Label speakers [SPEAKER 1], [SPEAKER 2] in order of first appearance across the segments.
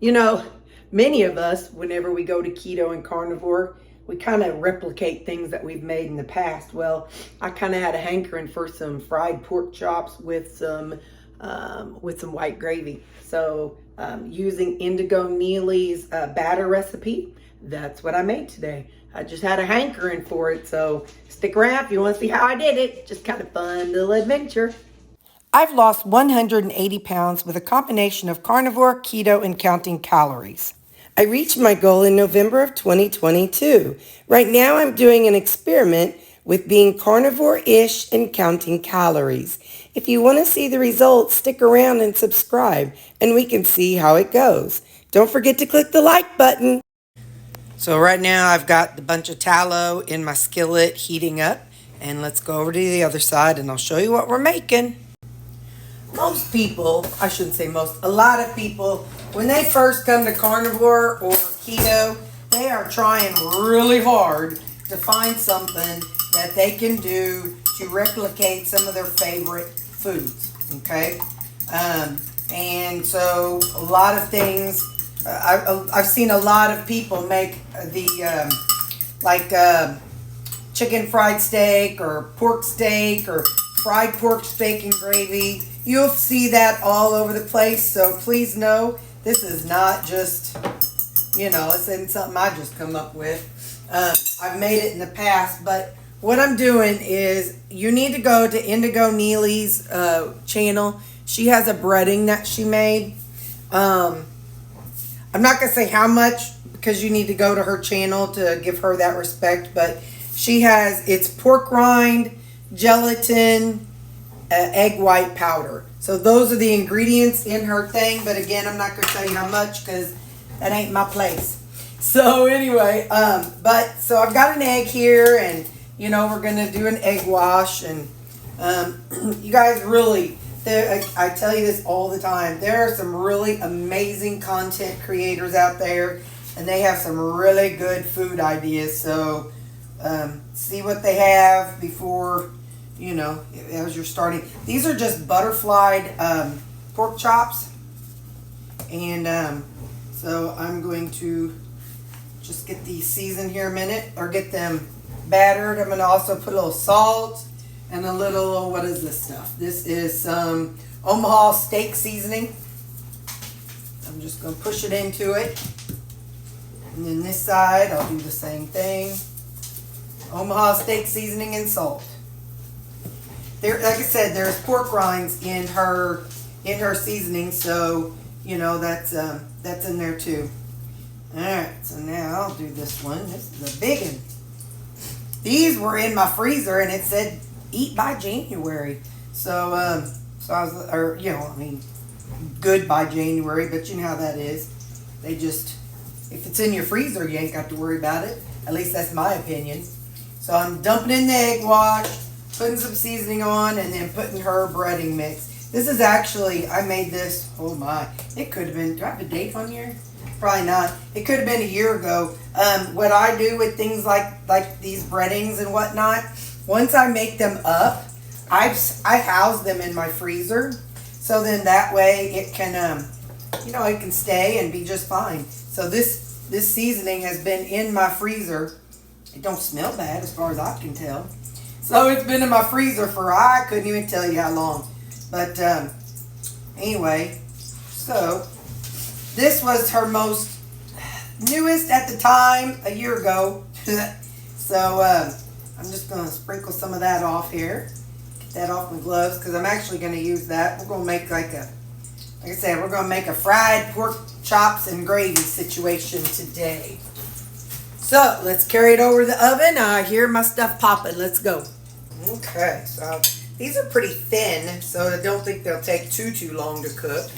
[SPEAKER 1] You know, many of us, whenever we go to keto and carnivore, we kind of replicate things that we've made in the past. Well, I kind of had a hankering for some fried pork chops with some white gravy. So using Indigo Neely's batter recipe, that's what I made today. I just had a hankering for it, so stick around if you want to see how I did it. Just kind of fun little adventure. I've lost 180 pounds with a combination of carnivore, keto, and counting calories. I reached my goal in November of 2022. Right now I'm doing an experiment with being carnivore-ish and counting calories. If you want to see the results, stick around and subscribe, and we can see how it goes. Don't forget to click the like button. So right now I've got the bunch of tallow in my skillet heating up, and let's go over to the other side and I'll show you what we're making. Most people, I shouldn't say most, a lot of people, when they first come to carnivore or keto, they are trying really hard to find something that they can do to replicate some of their favorite foods, okay? And so a lot of things, I've seen a lot of people make chicken fried steak or pork steak or fried pork steak and gravy. You'll see that all over the place, so please know this is not just, it's isn't something I just come up with. I've made it in the past, but what I'm doing is you need to go to Indigo Neely's channel. She has a breading that she made. I'm not going to say how much because you need to go to her channel to give her that respect, but it's pork rind, gelatin, egg white powder. So those are the ingredients in her thing, but again, I'm not going to tell you how much because that ain't my place. So anyway, so I've got an egg here, and we're going to do an egg wash, and you guys really, I tell you this all the time, there are some really amazing content creators out there, and they have some really good food ideas. So see what they have before, as you're starting. These are just butterflied pork chops, and so I'm going to just get these seasoned here a minute, or get them battered. I'm going to also put a little salt and a little, what is this stuff? This is some Omaha steak seasoning. I'm just going to push it into it. And then this side, I'll do the same thing. Omaha steak seasoning and salt. There, like I said, there's pork rinds in her seasoning, so that's in there too. All right, so now I'll do this one. This is a big one. These were in my freezer, and it said eat by January. So I was, good by January, but you know how that is. They just, if it's in your freezer, you ain't got to worry about it. At least that's my opinion. So I'm dumping in the egg wash, putting some seasoning on, and then putting her breading mix. This is actually, I made this, oh my, it could have been, do I have a date on here? Probably not. It could have been a year ago. What I do with things like these breadings and whatnot, once I make them up, I house them in my freezer. So then that way it can, it can stay and be just fine. So this seasoning has been in my freezer. It don't smell bad as far as I can tell. So it's been in my freezer for, I couldn't even tell you how long. But anyway, so this was her most newest at the time, a year ago. So I'm just going to sprinkle some of that off here. Get that off my gloves because I'm actually going to use that. We're going to make like I said, we're going to make a fried pork chops and gravy situation today. So let's carry it over to the oven. I hear my stuff popping. Let's go. Okay, so these are pretty thin, so I don't think they'll take too long to cook.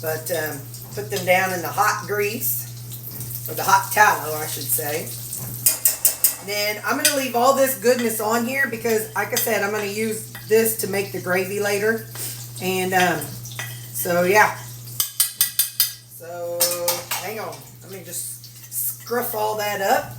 [SPEAKER 1] But put them down in the hot grease, or the hot tallow, I should say. Then I'm going to leave all this goodness on here because, like I said, I'm going to use this to make the gravy later. And so, yeah. So, hang on. Let me just scruff all that up.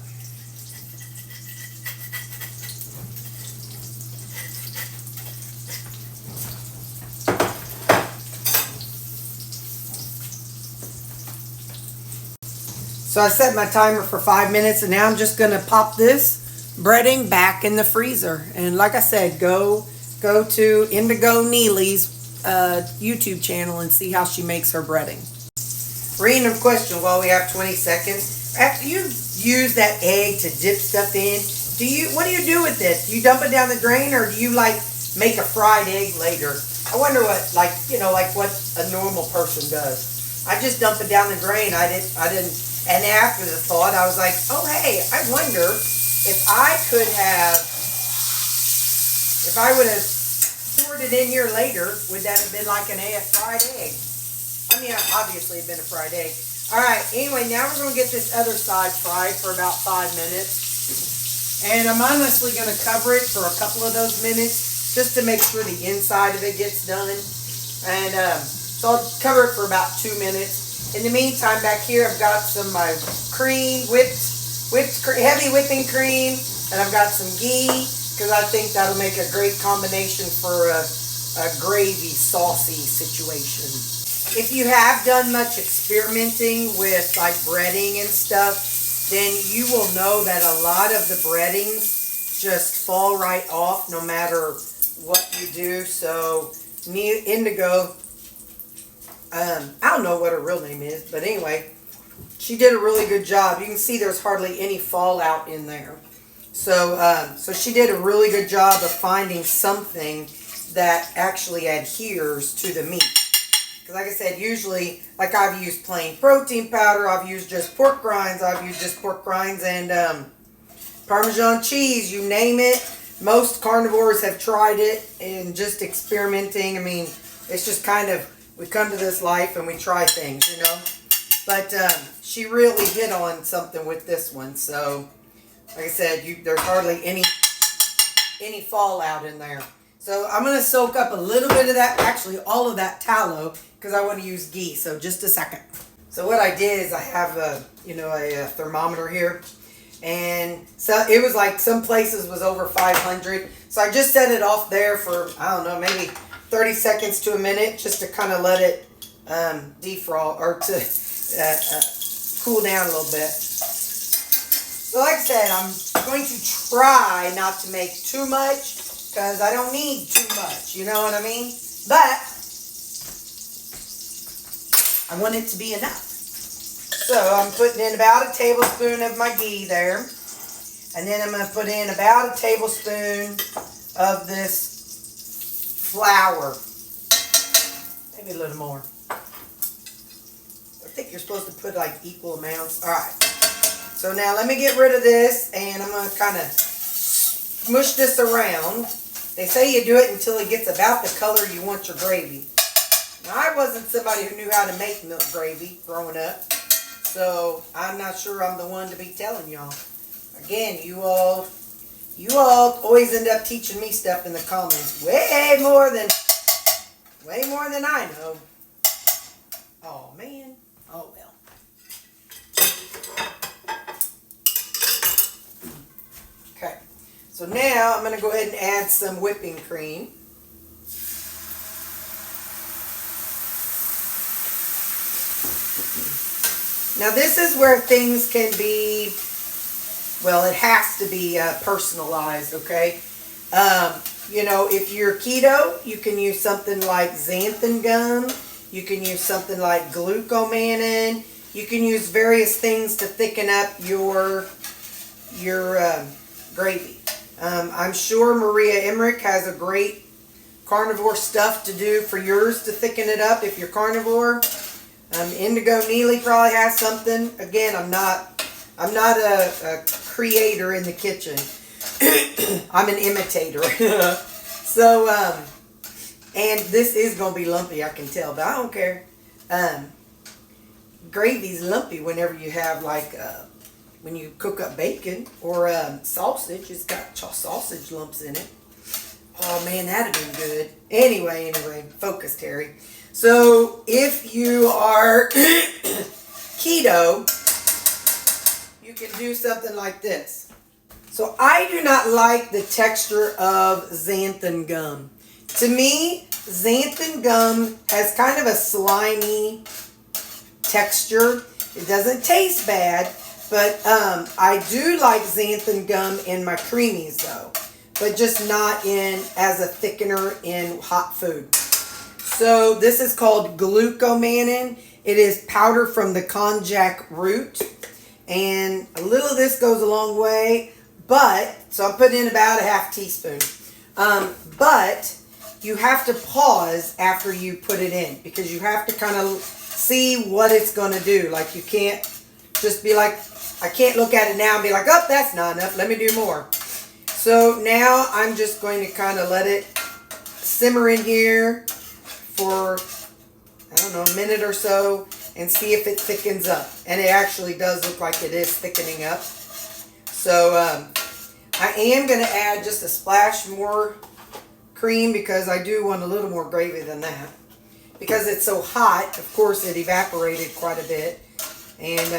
[SPEAKER 1] So I set my timer for 5 minutes, and now I'm just going to pop this breading back in the freezer. And like I said, go to Indigo Neely's YouTube channel and see how she makes her breading. Random question while we have 20 seconds. After you use that egg to dip stuff in, what do you do with it? Do you dump it down the drain, or do you like make a fried egg later? I wonder what, like what a normal person does. I just dump it down the drain. I didn't. And after the thought, I was like, oh hey, I wonder if I would have poured it in here later, would that have been like a fried egg? I mean, obviously it'd been a fried egg. All right. Anyway, now we're gonna get this other side fried for about 5 minutes, and I'm honestly gonna cover it for a couple of those minutes just to make sure the inside of it gets done. And so I'll cover it for about 2 minutes. In the meantime, back here I've got some cream, heavy whipping cream, and I've got some ghee because I think that'll make a great combination for a gravy saucy situation. If you have done much experimenting with like breading and stuff, then you will know that a lot of the breadings just fall right off no matter what you do. So Indigo, I don't know what her real name is, but anyway, she did a really good job. You can see there's hardly any fallout in there. So she did a really good job of finding something that actually adheres to the meat. Because like I said, usually, like I've used plain protein powder, I've used just pork rinds, and Parmesan cheese, you name it. Most carnivores have tried it and just experimenting. I mean, it's just kind of, we come to this life and we try things, you know. But she really hit on something with this one. So, like I said, there's hardly any fallout in there. So I'm going to soak up a little bit of that, actually all of that tallow, because I want to use ghee. So just a second. So what I did is I have a thermometer here. And so it was like some places was over 500. So I just set it off there for, I don't know, maybe 30 seconds to a minute, just to kind of let it defrost or to cool down a little bit. So like I said, I'm going to try not to make too much because I don't need too much, you know what I mean? But I want it to be enough. So I'm putting in about a tablespoon of my ghee there. And then I'm going to put in about a tablespoon of this flour. Maybe a little more. I think you're supposed to put like equal amounts. All right. So now let me get rid of this, and I'm going to kind of smush this around. They say you do it until it gets about the color you want your gravy. Now, I wasn't somebody who knew how to make milk gravy growing up, so I'm not sure I'm the one to be telling y'all. Again, you all always end up teaching me stuff in the comments. Way more than I know. Oh, man. Oh, well. Okay. So now I'm going to go ahead and add some whipping cream. Now this is where things can be, well, it has to be personalized, okay? You know, if you're keto, you can use something like xanthan gum. You can use something like glucomannan. You can use various things to thicken up your gravy. I'm sure Maria Emmerich has a great carnivore stuff to do for yours to thicken it up if you're carnivore. Indigo Neely probably has something. Again, I'm not a creator in the kitchen. I'm an imitator. So, and this is going to be lumpy, I can tell, but I don't care. Gravy's lumpy whenever you have, like, when you cook up bacon or sausage. It's got sausage lumps in it. Oh, man, that'd have been good. Anyway, focus, Terry. So, if you are keto, you can do something like this. So, I do not like the texture of xanthan gum. To me, xanthan gum has kind of a slimy texture. It doesn't taste bad, but I do like xanthan gum in my creamies though, but just not in as a thickener in hot food. So this is called glucomannan. It is powder from the konjac root, and a little of this goes a long way, but, so I'm putting in about a half teaspoon. But you have to pause after you put it in, because you have to kind of see what it's going to do. Like, you can't just be like, I can't look at it now and be like, oh, that's not enough, let me do more. So now I'm just going to kind of let it simmer in here for, I don't know, a minute or so, and see if it thickens up. And it actually does look like it is thickening up. So I am going to add just a splash more cream, because I do want a little more gravy than that. Because it's so hot, of course it evaporated quite a bit. And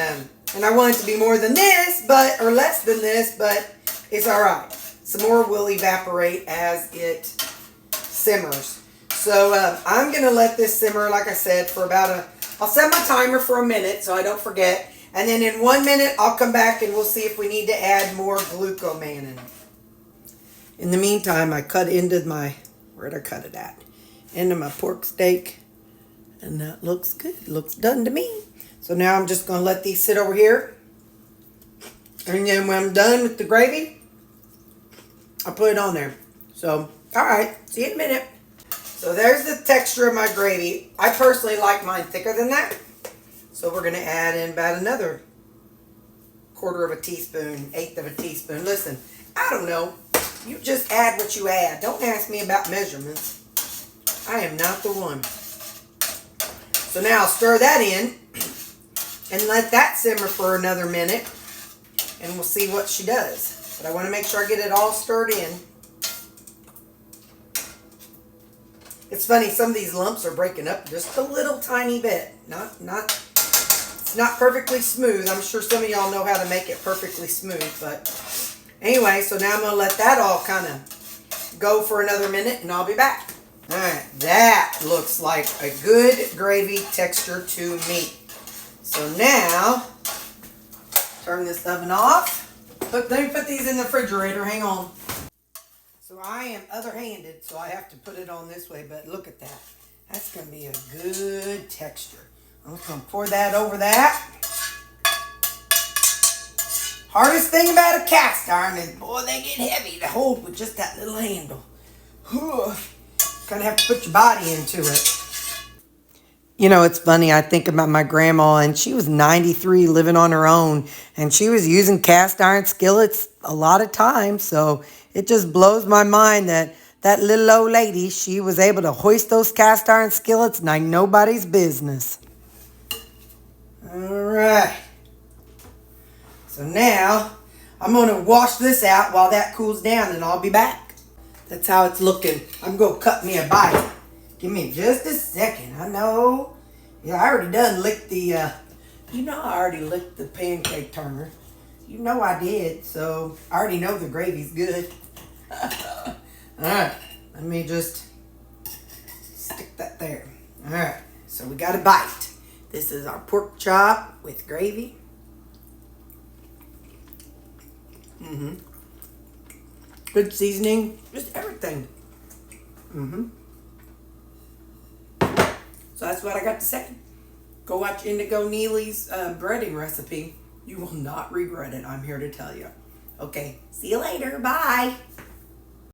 [SPEAKER 1] I want it to be more than this, or less than this, but it's alright. Some more will evaporate as it simmers. So I'm going to let this simmer, like I said, for about I'll set my timer for a minute so I don't forget. And then in 1 minute, I'll come back and we'll see if we need to add more glucomannan. In the meantime, I cut into my, where'd I cut it at? Into my pork steak. And that looks good. Looks done to me. So now I'm just going to let these sit over here. And then when I'm done with the gravy, I'll put it on there. So, alright. See you in a minute. So there's the texture of my gravy. I personally like mine thicker than that. So we're going to add in about another 1/4 of a teaspoon, 1/8 of a teaspoon. Listen, I don't know. You just add what you add. Don't ask me about measurements. I am not the one. So now I'll stir that in and let that simmer for another minute. And we'll see what she does. But I want to make sure I get it all stirred in. It's funny, some of these lumps are breaking up just a little tiny bit. It's not perfectly smooth. I'm sure some of y'all know how to make it perfectly smooth. But anyway, so now I'm going to let that all kind of go for another minute and I'll be back. Alright, that looks like a good gravy texture to me. So now, turn this oven off. Let me put these in the refrigerator. Hang on. So I am other-handed, so I have to put it on this way, but look at that. That's going to be a good texture. I'm just going to pour that over that. Hardest thing about a cast iron is, boy, they get heavy to hold with just that little handle. Kind of have to put your body into it. You know, it's funny, I think about my grandma, and she was 93 living on her own, and she was using cast iron skillets a lot of times, so it just blows my mind that that little old lady, she was able to hoist those cast iron skillets like nobody's business. Alright. So now, I'm going to wash this out while that cools down, and I'll be back. That's how it's looking. I'm going to cut me a bite. Give me just a second. I know. Yeah, I already done licked the, I already licked the pancake turner. You know I did, so I already know the gravy's good. Alright, let me just stick that there. Alright, so we got a bite. This is our pork chop with gravy. Good seasoning, just everything. So that's what I got to say. Go watch Indigo Neely's breading recipe. You will not regret it, I'm here to tell you. Okay, see you later. Bye.